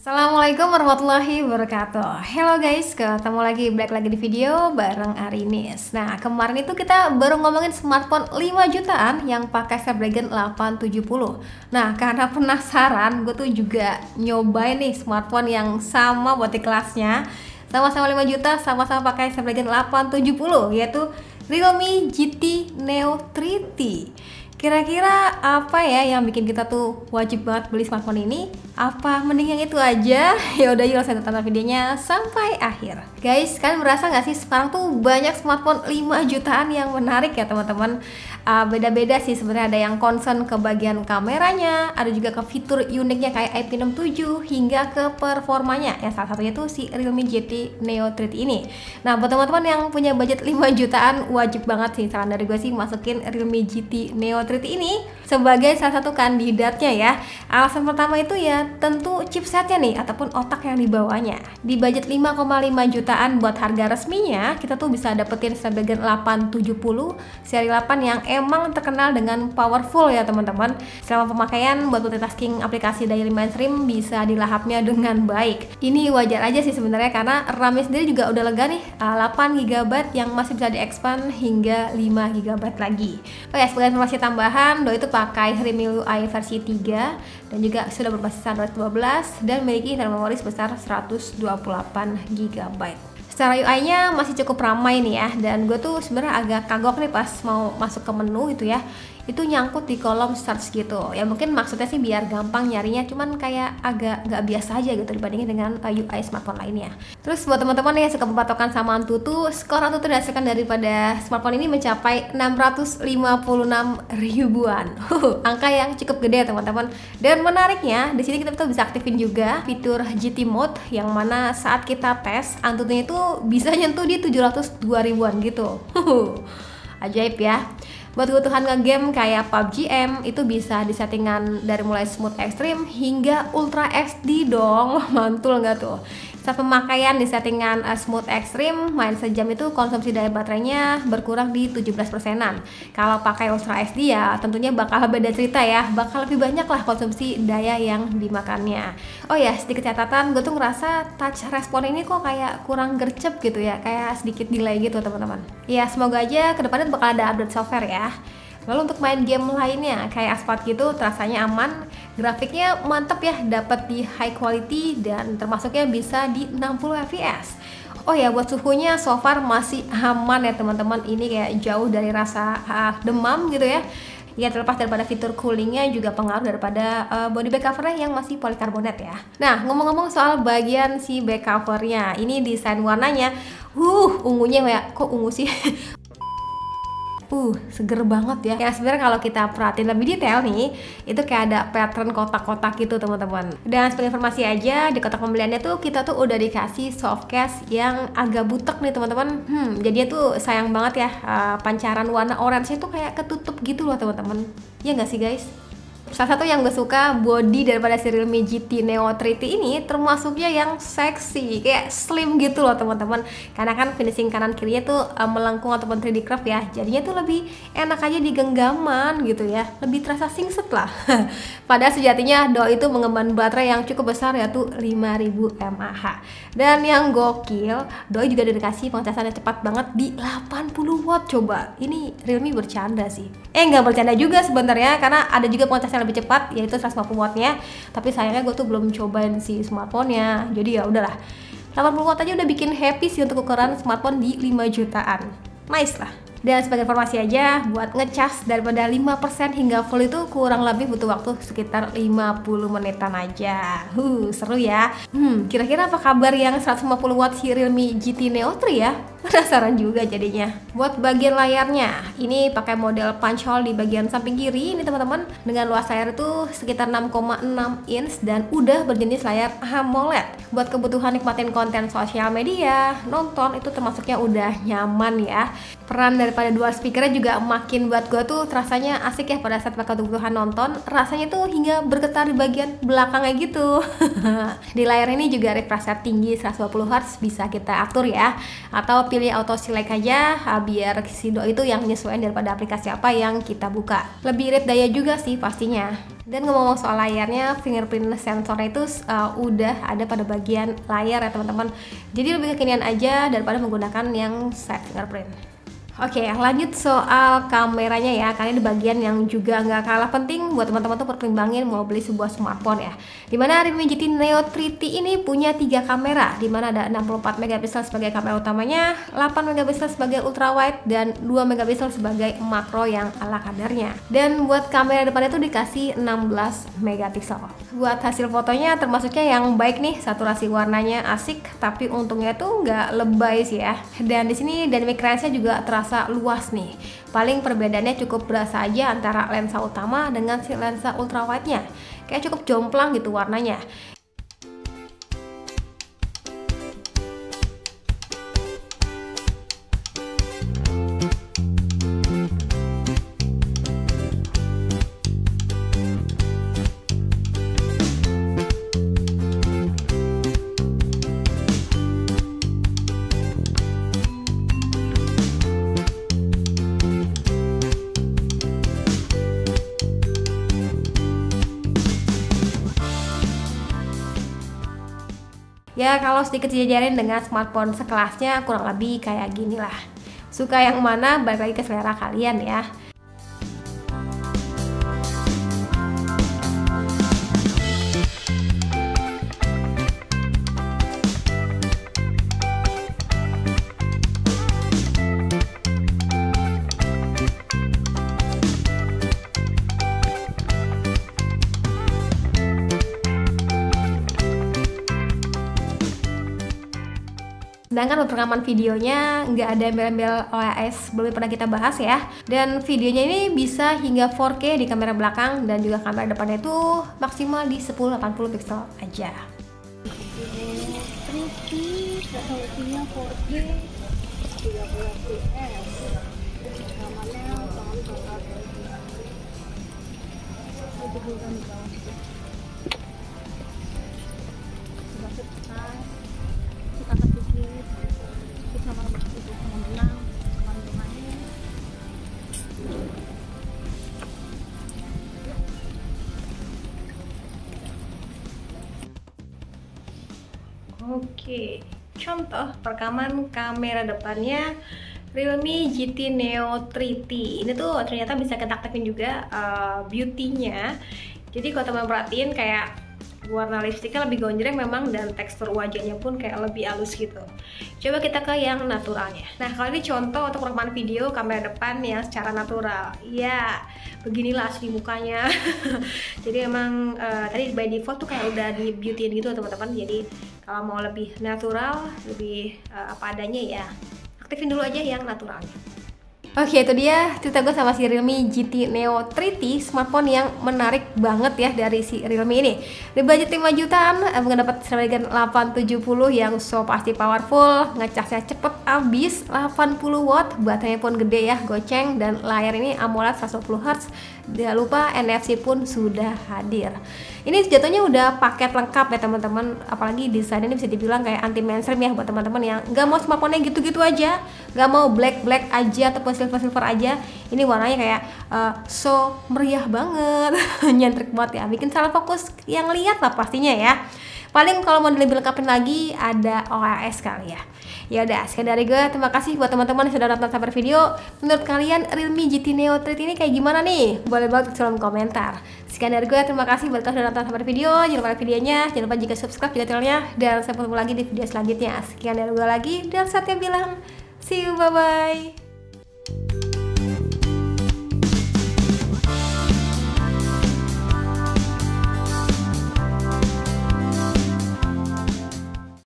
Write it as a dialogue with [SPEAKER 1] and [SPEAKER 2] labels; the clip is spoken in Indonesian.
[SPEAKER 1] Assalamualaikum warahmatullahi wabarakatuh. Hello guys, ketemu lagi balik lagi di video bareng Arinis. Nah, kemarin itu kita baru ngomongin smartphone 5 jutaan yang pakai Snapdragon 870. Nah, karena penasaran, gue tuh juga nyobain nih smartphone yang sama buat di kelasnya. Sama-sama 5 juta, sama-sama pakai Snapdragon 870, yaitu Realme GT Neo 3T. Kira-kira apa ya yang bikin kita tuh wajib banget beli smartphone ini? Apa mending yang itu aja? Ya udah, yuk langsung tonton videonya sampai akhir. Guys, kalian merasa nggak sih sekarang tuh banyak smartphone 5 jutaan yang menarik ya teman-teman? Beda-beda sih sebenarnya, ada yang concern ke bagian kameranya, ada juga ke fitur uniknya kayak IP67 hingga ke performanya. Yang salah satunya tuh si Realme GT Neo 3T ini. Nah, buat teman-teman yang punya budget 5 jutaan, wajib banget sih saran dari gue sih masukin Realme GT Neo 3T ini sebagai salah satu kandidatnya ya. Alasan pertama itu ya tentu chipsetnya nih ataupun otak yang dibawanya. Di budget 5,5 jutaan buat harga resminya, kita tuh bisa dapetin Snapdragon 870 seri 8 yang emang terkenal dengan powerful ya teman-teman. Selama pemakaian buat multitasking aplikasi daily mainstream bisa dilahapnya dengan baik. Ini wajar aja sih sebenarnya karena RAM-nya sendiri juga udah lega nih, 8 GB yang masih bisa di-expand hingga 5 GB lagi. Oke, sebagai informasi tambahan, Doi itu pakai Realme UI versi 3 dan juga sudah berbasis Android 12 dan memiliki internal memori sebesar 128 GB. Secara UI-nya masih cukup ramai nih ya, dan gue tuh sebenarnya agak kagok nih pas mau masuk ke menu itu ya, itu nyangkut di kolom search gitu. Ya mungkin maksudnya sih biar gampang nyarinya, cuman kayak agak nggak biasa aja gitu dibandingin dengan UI smartphone lainnya. Terus buat teman-teman yang suka berpatokan sama Antutu, skor Antutu didasarkan daripada smartphone ini mencapai 656 ribuan. Angka yang cukup gede ya teman-teman. Dan menariknya di sini kita tuh bisa aktifin juga fitur GT Mode yang mana saat kita tes Antutunya itu bisa nyentuh di 702 ribuan gitu. Ajaib ya. Buat kebutuhan nge-game kayak PUBG M itu bisa disettingan dari mulai smooth extreme hingga ultra XD dong. Mantul nggak tuh? Saat pemakaian di settingan smooth extreme, main sejam itu konsumsi daya baterainya berkurang di 17%-an. Kalau pakai ultra XD ya tentunya bakal beda cerita ya, bakal lebih banyak lah konsumsi daya yang dimakannya. Oh ya, sedikit catatan, gue tuh ngerasa touch respon ini kok kayak kurang gercep gitu ya, kayak sedikit delay gitu teman-teman. Ya semoga aja kedepannya bakal ada update software ya. Lalu untuk main game lainnya kayak Asphalt gitu rasanya aman, grafiknya mantep ya, dapat di high quality dan termasuknya bisa di 60 fps. Oh ya, buat suhunya so far masih aman ya teman-teman, ini kayak jauh dari rasa demam gitu ya. Ya terlepas daripada fitur coolingnya juga pengaruh daripada body back covernya yang masih polikarbonat ya. Nah ngomong-ngomong soal bagian si back covernya, ini desain warnanya, ungunya ya, kok ungu sih? Seger banget ya. Ya sebenarnya kalau kita perhatiin lebih detail nih, itu kayak ada pattern kotak-kotak gitu teman-teman. Dan sebagai informasi aja, di kotak pembeliannya tuh kita tuh udah dikasih soft case yang agak butek nih teman-teman. Jadinya tuh sayang banget ya, pancaran warna orange itu kayak ketutup gitu loh teman-teman. Ya nggak sih guys? Salah satu yang gue suka body daripada si Realme GT Neo 3T ini termasuknya yang seksi, kayak slim gitu loh teman-teman. Karena kan finishing kanan kirinya tuh melengkung ataupun 3D curve ya, jadinya tuh lebih enak aja di genggaman gitu ya, lebih terasa singset lah. Padahal sejatinya Doi itu mengemban baterai yang cukup besar yaitu 5000 mAh. Dan yang gokil, Doi juga dikasih pengecasan yang cepat banget di 80 watt. Coba, ini Realme bercanda sih. Nggak bercanda juga sebenarnya, karena ada juga pengecasan lebih cepat yaitu 150 wattnya, tapi sayangnya gue tuh belum cobain si smartphone-nya, jadi ya udahlah. 80 watt aja udah bikin happy sih untuk ukuran smartphone di 5 jutaan. Nice lah. Dan sebagai informasi aja, buat ngecas daripada 5% hingga full itu kurang lebih butuh waktu sekitar 50 menitan aja. Seru ya. Kira-kira apa kabar yang 150 watt si Realme GT Neo 3 ya? Penasaran juga jadinya. Buat bagian layarnya, ini pakai model punch hole di bagian samping kiri ini teman-teman, dengan luas layar itu sekitar 6,6 inch dan udah berjenis layar AMOLED. Buat kebutuhan nikmatin konten sosial media, nonton itu termasuknya udah nyaman ya. Peran daripada dual speakernya juga makin buat gue tuh rasanya asik ya pada saat pakai kebutuhan nonton. Rasanya tuh hingga bergetar di bagian belakangnya gitu. Di layar ini juga refresh rate tinggi 120 Hz bisa kita atur ya, atau pilih auto select aja, biar si doi itu yang nyesuaiin daripada aplikasi apa yang kita buka. Lebih irit daya juga sih pastinya. Dan ngomong soal layarnya, fingerprint sensornya itu udah ada pada bagian layar ya teman-teman. Jadi lebih kekinian aja daripada menggunakan yang side fingerprint. Oke, lanjut soal kameranya ya. Karena di bagian yang juga nggak kalah penting buat teman-teman tuh pertimbangin mau beli sebuah smartphone ya. Dimana Realme GT Neo 3T ini punya 3 kamera, dimana ada 64 megapiksel sebagai kamera utamanya, 8 megapiksel sebagai ultra wide, dan 2 megapiksel sebagai makro yang ala kadarnya. Dan buat kamera depannya tuh dikasih 16 megapiksel. Buat hasil fotonya termasuknya yang baik nih, saturasi warnanya asik, tapi untungnya tuh nggak lebay sih ya. Dan di sini dynamic range-nya juga terasa luas nih. Paling perbedaannya cukup berasa aja antara lensa utama dengan si lensa ultra wide-nya. Kayak cukup jomplang gitu warnanya. Ya kalau sedikit dijajarin dengan smartphone sekelasnya kurang lebih kayak gini lah. Suka yang mana balik lagi ke selera kalian ya. Sedangkan untuk rekaman videonya nggak ada embel-embel OIS, belum pernah kita bahas ya. Dan videonya ini bisa hingga 4K di kamera belakang dan juga kamera depannya itu maksimal di 1080 pixel aja.
[SPEAKER 2] Resolusinya 4K 30 fps. Rekamannya sangat
[SPEAKER 1] Oke, contoh perekaman kamera depannya Realme GT Neo 3T. Ini tuh ternyata bisa kita aktifin juga beauty-nya. Jadi kalau teman perhatiin kayak warna lipstiknya lebih gonjreng memang, dan tekstur wajahnya pun kayak lebih halus gitu. Coba kita ke yang naturalnya. Nah kalau ini contoh untuk rekaman video kamera depan yang secara natural. Ya beginilah asli mukanya. Jadi emang tadi by default tuh kayak udah di beautyin gitu teman-teman. Jadi kalau mau lebih natural, lebih apa adanya ya, aktifin dulu aja yang naturalnya. Oke, itu dia cerita gue sama si Realme GT Neo 3T, smartphone yang menarik banget ya dari si Realme ini. Di budget 5 jutaan, dapat Snapdragon 870 yang so pasti powerful, ngecasnya cepet abis, 80 watt, baterainya pun gede ya, goceng, dan layar ini AMOLED 120Hz. Jangan lupa NFC pun sudah hadir. Ini jatuhnya udah paket lengkap ya teman-teman, apalagi desainnya ini bisa dibilang kayak anti mainstream ya buat teman-teman yang nggak mau smartphone-nya gitu-gitu aja, nggak mau black aja ataupun silver aja. Ini warnanya kayak so meriah banget, nyentrik banget ya, bikin salah fokus yang lihat lah pastinya ya. Paling kalau mau lebih lengkapin lagi ada OIS kali ya. Ya udah, sekian dari gue. Terima kasih buat teman-teman yang sudah nonton sampai video. Menurut kalian Realme GT Neo 3 ini kayak gimana nih? Boleh banget tulis dalam komentar. Sekian dari gue. Terima kasih buat kalian sudah nonton sampai video. Jangan lupa like videonya, jangan lupa juga subscribe juga channelnya, dan sampai ketemu lagi di video selanjutnya. Sekian dari gue lagi, dan Satya bilang see you, bye bye.